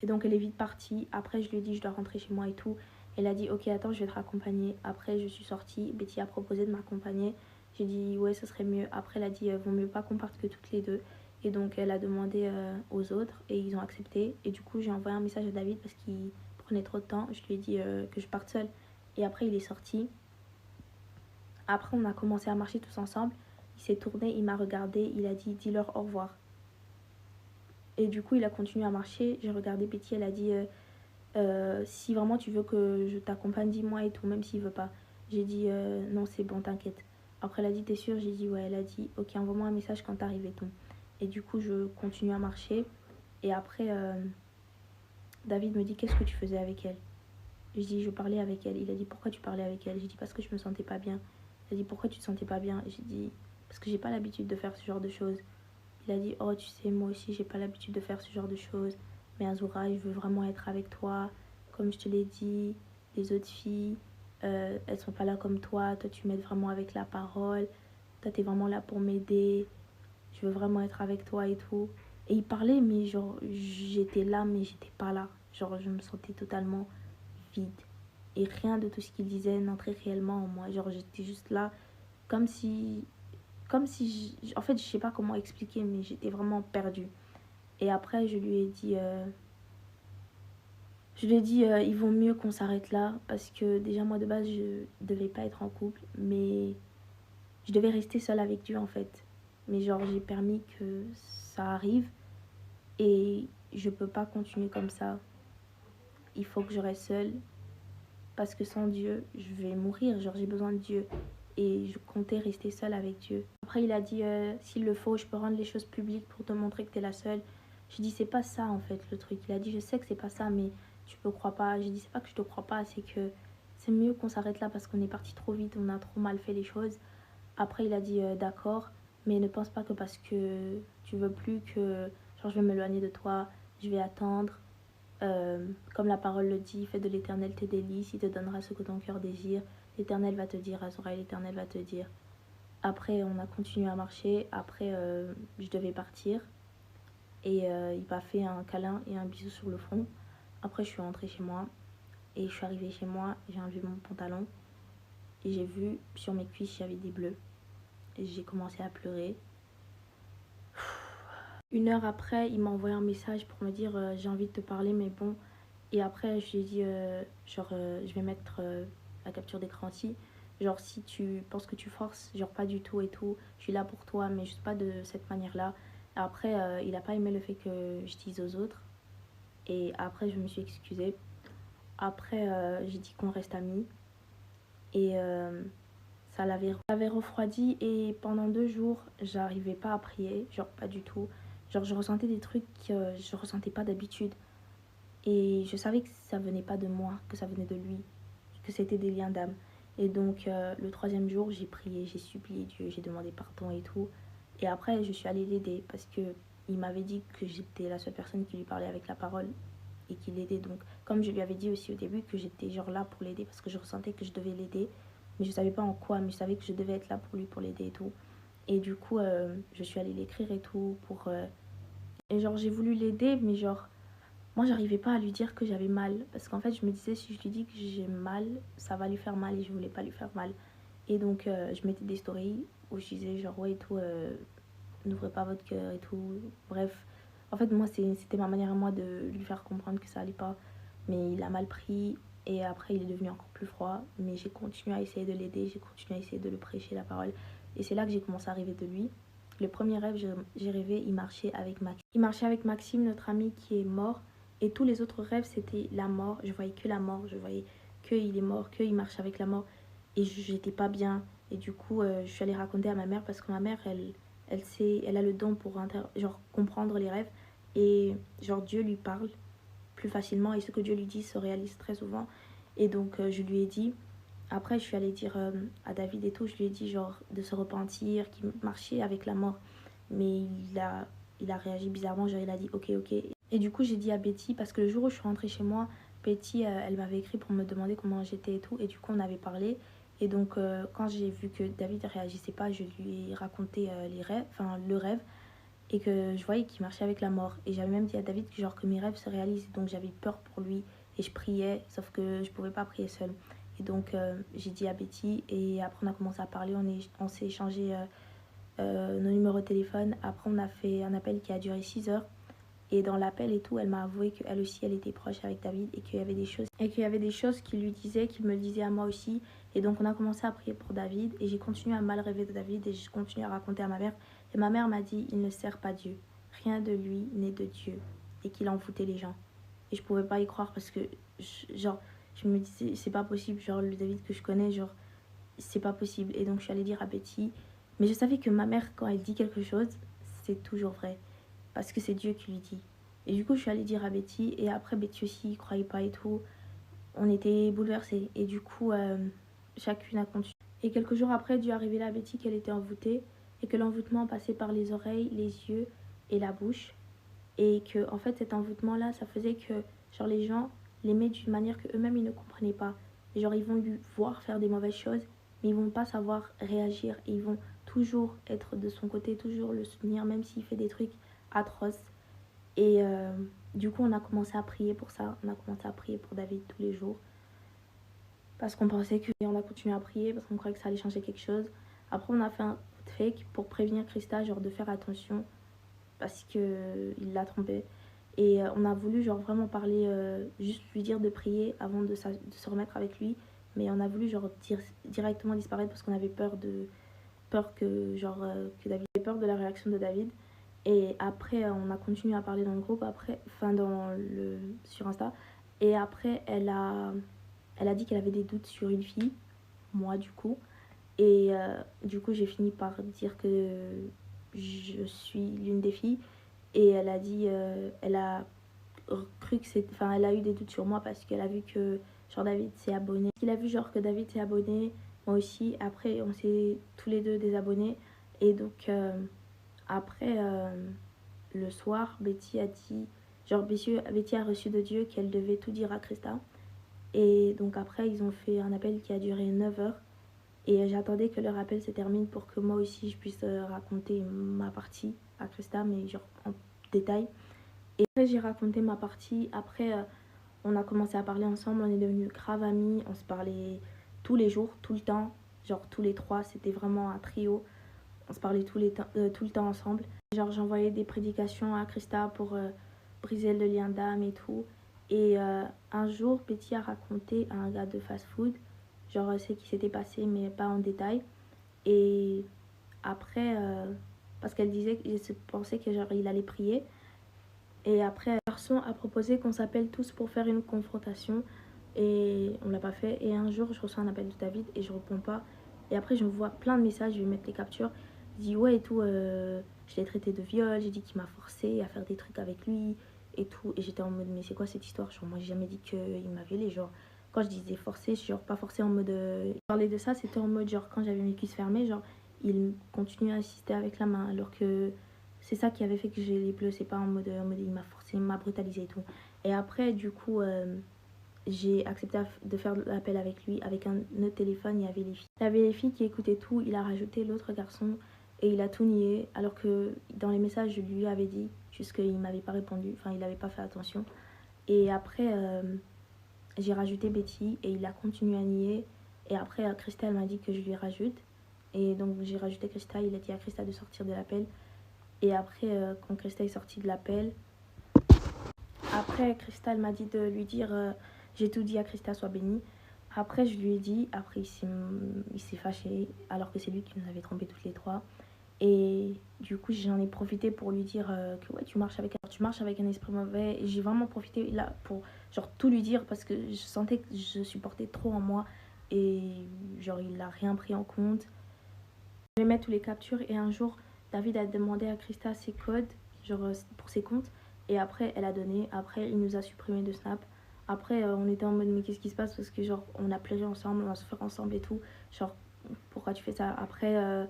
Et donc elle est vite partie. Après je lui ai dit je dois rentrer chez moi et tout. Elle a dit ok attends je vais te raccompagner. Après je suis sortie, Betty a proposé de m'accompagner. J'ai dit ouais ce serait mieux. Après elle a dit vaut mieux pas qu'on parte que toutes les deux. Et donc elle a demandé aux autres et ils ont accepté. Et du coup j'ai envoyé un message à David parce qu'il prenait trop de temps. Je lui ai dit que je parte seule. Et après il est sorti. Après on a commencé à marcher tous ensemble. Il s'est tourné, il m'a regardé, il a dit dis-leur au revoir. Et du coup il a continué à marcher. J'ai regardé Betty, elle a dit si vraiment tu veux que je t'accompagne, dis-moi et tout, même s'il veut pas. J'ai dit non, c'est bon, t'inquiète. Après, elle a dit t'es sûre? J'ai dit ouais. Elle a dit ok, envoie-moi un message quand t'arrives et tout. Et du coup, je continue à marcher. Et après, David me dit qu'est-ce que tu faisais avec elle? Je dis je parlais avec elle. Il a dit pourquoi tu parlais avec elle? J'ai dit parce que je me sentais pas bien. Il a dit pourquoi tu te sentais pas bien? J'ai dit parce que j'ai pas l'habitude de faire ce genre de choses. Il a dit oh tu sais moi aussi j'ai pas l'habitude de faire ce genre de choses, mais Azura je veux vraiment être avec toi. Comme je te l'ai dit, les autres filles elles sont pas là comme toi tu m'aides vraiment avec la parole, toi t'es vraiment là pour m'aider, je veux vraiment être avec toi et tout. Et il parlait mais genre j'étais là mais j'étais pas là, genre je me sentais totalement vide et rien de tout ce qu'il disait n'entrait réellement en moi, genre j'étais juste là comme si en fait je sais pas comment expliquer mais j'étais vraiment perdue. Et après je lui ai dit il vaut mieux qu'on s'arrête là parce que déjà moi de base je devais pas être en couple mais je devais rester seule avec Dieu en fait, mais genre j'ai permis que ça arrive et je peux pas continuer comme ça, il faut que je reste seule parce que sans Dieu je vais mourir, genre j'ai besoin de Dieu et je comptais rester seule avec Dieu. Après il a dit s'il le faut je peux rendre les choses publiques pour te montrer que t'es la seule. J'ai dit c'est pas ça en fait le truc. Il a dit je sais que c'est pas ça mais tu me crois pas. J'ai dit c'est pas que je te crois pas, c'est que c'est mieux qu'on s'arrête là parce qu'on est parti trop vite, on a trop mal fait les choses. Après il a dit d'accord mais ne pense pas que parce que tu veux plus que genre je vais m'éloigner de toi, je vais attendre. Comme la parole le dit, fais de l'Éternel tes délices, il te donnera ce que ton cœur désire. L'Éternel va te dire, Azora, l'Éternel va te dire. Après, on a continué à marcher. Après, je devais partir. Et il m'a fait un câlin et un bisou sur le front. Après, je suis rentrée chez moi. Et je suis arrivée chez moi, j'ai enlevé mon pantalon. Et j'ai vu sur mes cuisses, il y avait des bleus. Et j'ai commencé à pleurer. Une heure après, il m'a envoyé un message pour me dire j'ai envie de te parler, mais bon. Et après, je lui ai dit je vais mettre la capture d'écran aussi. Genre, si tu penses que tu forces, genre pas du tout et tout, je suis là pour toi, mais juste pas de cette manière-là. Après, il a pas aimé le fait que je dise aux autres. Et après, je me suis excusée. Après, j'ai dit qu'on reste amis. Et ça l'avait refroidi. Et pendant 2 jours, j'arrivais pas à prier. Genre, pas du tout. Genre, je ressentais des trucs que je ressentais pas d'habitude. Et je savais que ça venait pas de moi, que ça venait de lui, que c'était des liens d'âme. Et donc, le troisième jour, j'ai prié, j'ai supplié Dieu, j'ai demandé pardon et tout. Et après, je suis allée l'aider parce que il m'avait dit que j'étais la seule personne qui lui parlait avec la parole et qui l'aidait. Donc, comme je lui avais dit aussi au début, que j'étais genre là pour l'aider parce que je ressentais que je devais l'aider. Mais je savais pas en quoi, mais je savais que je devais être là pour lui, pour l'aider et tout. Et du coup, je suis allée l'écrire et tout pour... Et genre, j'ai voulu l'aider, mais genre, moi, j'arrivais pas à lui dire que j'avais mal. Parce qu'en fait, je me disais, si je lui dis que j'ai mal, ça va lui faire mal et je voulais pas lui faire mal. Et donc, je mettais des stories où je disais, genre, ouais, et tout, n'ouvrez pas votre cœur et tout. Bref, en fait, moi, c'était ma manière à moi de lui faire comprendre que ça allait pas. Mais il a mal pris et après, il est devenu encore plus froid. Mais j'ai continué à essayer de l'aider, j'ai continué à essayer de le prêcher la parole. Et c'est là que j'ai commencé à rêver de lui. Le premier rêve, j'ai rêvé, il marchait avec Maxime. Il marchait avec Maxime, notre ami qui est mort. Et tous les autres rêves, c'était la mort. Je voyais que la mort. Je voyais qu'il est mort, qu'il marche avec la mort. Et j'étais pas bien. Et du coup, je suis allée raconter à ma mère parce que ma mère, elle a le don pour genre, comprendre les rêves. Et genre, Dieu lui parle plus facilement. Et ce que Dieu lui dit se réalise très souvent. Et donc, je lui ai dit. Après, je suis allée dire à David et tout, je lui ai dit genre de se repentir, qu'il marchait avec la mort. Mais il a réagi bizarrement, genre il a dit ok, ok. Et du coup, j'ai dit à Betty, parce que le jour où je suis rentrée chez moi, Betty, elle m'avait écrit pour me demander comment j'étais et tout. Et du coup, on avait parlé. Et donc, quand j'ai vu que David ne réagissait pas, je lui ai raconté les rêves, enfin le rêve. et que je voyais qu'il marchait avec la mort. Et j'avais même dit à David que, genre, que mes rêves se réalisent. Donc j'avais peur pour lui et je priais, sauf que je pouvais pas prier seule. Et donc j'ai dit à Betty et après on a commencé à parler, on s'est échangé nos numéros de téléphone. Après on a fait un appel qui a duré 6 heures. Et dans l'appel et tout, elle m'a avoué qu'elle aussi, elle était proche avec David et qu'il y avait des choses, qu'il lui disait, qu'il me le disait à moi aussi. Et donc, on a commencé à prier pour David et j'ai continué à mal rêver de David et j'ai continué à raconter à ma mère. Et ma mère m'a dit, il ne sert pas Dieu. Rien de lui n'est de Dieu. Et qu'il envoûtait les gens. Et je pouvais pas y croire parce que, genre, je me disais, c'est pas possible. Genre, le David que je connais, genre, c'est pas possible. Et donc, je suis allée dire à Betty. Mais je savais que ma mère, quand elle dit quelque chose, c'est toujours vrai parce que c'est Dieu qui lui dit. Et du coup, je suis allée dire à Betty, et après, Betty aussi, croyait pas et tout. On était bouleversés. Et du coup, chacune a continué. Et quelques jours après, Dieu a révélé à Betty qu'elle était envoûtée, et que l'envoûtement passait par les oreilles, les yeux et la bouche. Et que, en fait, cet envoûtement-là, ça faisait que, genre, les gens l'aimaient d'une manière qu'eux-mêmes, ils ne comprenaient pas. Genre, ils vont lui voir faire des mauvaises choses, mais ils vont pas savoir réagir. Et ils vont toujours être de son côté, toujours le soutenir, même s'il fait des trucs atroces. Et du coup, on a commencé à prier pour ça. On a commencé à prier pour David tous les jours. Parce qu'on pensait que... Et on a continué à prier parce qu'on croyait que ça allait changer quelque chose. Après, on a fait un fake pour prévenir Krista, genre de faire attention. Parce qu'il l'a trompée. Et on a voulu, genre, vraiment parler, juste lui dire de prier avant de se remettre avec lui. Mais on a voulu, genre, directement disparaître parce qu'on avait peur que, genre, que David avait peur de la réaction de David. Et après, on a continué à parler dans le groupe, après, enfin sur Insta. Et après, elle a dit qu'elle avait des doutes sur une fille, moi du coup. Et du coup, j'ai fini par dire que je suis l'une des filles. Et elle a dit, elle a cru que c'est, enfin, elle a eu des doutes sur moi parce qu'elle a vu que genre David s'est abonné. Il a vu genre que David s'est abonné, moi aussi. Après, on s'est tous les deux désabonnés. Et donc après, le soir, Betty a dit, genre Betty a reçu de Dieu qu'elle devait tout dire à Krista. Et donc après, ils ont fait un appel qui a duré 9 heures. Et j'attendais que leur appel se termine pour que moi aussi je puisse raconter ma partie à Krista, mais genre en détail. Et après, j'ai raconté ma partie. Après, on a commencé à parler ensemble. On est devenus grave amis. On se parlait tous les jours, tout le temps. Genre tous les trois, c'était vraiment un trio. On se parlait tout le temps ensemble. Genre, j'envoyais des prédications à Krista pour briser le lien d'âme et tout. Et un jour, Betty a raconté à un gars de fast-food, genre, ce qui s'était passé, mais pas en détail. Et après, parce qu'elle disait qu'elle pensait que genre, il allait prier. Et après, le garçon a proposé qu'on s'appelle tous pour faire une confrontation. Et on l'a pas fait. Et un jour, je reçois un appel de David et je réponds pas. Et après, je vois plein de messages, je vais mettre les captures. Il dit ouais et tout, je l'ai traité de viol, j'ai dit qu'il m'a forcé à faire des trucs avec lui et tout. Et j'étais en mode, mais c'est quoi cette histoire? Genre, moi, j'ai jamais dit qu'il m'a violé. Genre, quand je disais forcé, genre pas forcé en mode. Parler de ça, c'était en mode, genre, quand j'avais mes cuisses fermées, genre, il continuait à insister avec la main. Alors que c'est ça qui avait fait que j'ai les bleus. C'est pas en mode il m'a forcé, il m'a brutalisé et tout. Et après, du coup. J'ai accepté de faire l'appel avec lui. Avec un autre téléphone, il y avait les filles. Il y avait les filles qui écoutaient tout. Il a rajouté l'autre garçon et il a tout nié. Alors que dans les messages, je lui avais dit, juste qu'il m'avait pas répondu. Enfin, il n'avait pas fait attention. Et après, j'ai rajouté Betty et il a continué à nier. Et après, Krista, elle m'a dit que je lui rajoute. Et donc, j'ai rajouté Krista. Il a dit à Krista de sortir de l'appel. Et après, quand Krista est sortie de l'appel, après, Krista, elle m'a dit de lui dire j'ai tout dit à Krista, sois bénie. Après, je lui ai dit, après, il s'est fâché, alors que c'est lui qui nous avait trompés toutes les trois. Et du coup, j'en ai profité pour lui dire que ouais, tu marches avec un esprit mauvais. Et j'ai vraiment profité là pour genre tout lui dire parce que je sentais que je supportais trop en moi. Et genre, il n'a rien pris en compte. Je vais mettre tous les captures et un jour, David a demandé à Krista ses codes, genre pour ses comptes. Et après, elle a donné. Après, il nous a supprimé de Snap. Après, on était en mode, mais qu'est-ce qui se passe? Parce que, genre, on a pleuré ensemble, on va se faire ensemble et tout. Genre, pourquoi tu fais ça? Après,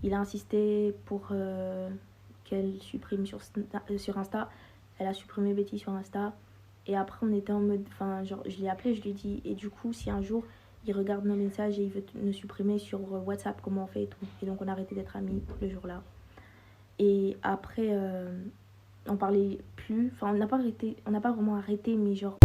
il a insisté pour qu'elle supprime sur Insta. Elle a supprimé Betty sur Insta. Et après, on était en mode, enfin, genre, je l'ai appelé, je lui ai dit, et du coup, si un jour, il regarde nos messages et il veut nous supprimer sur WhatsApp, comment on fait et tout. Et donc, on a arrêté d'être amis le jour-là. Et après, on parlait plus. Enfin, on n'a pas vraiment arrêté, mais genre.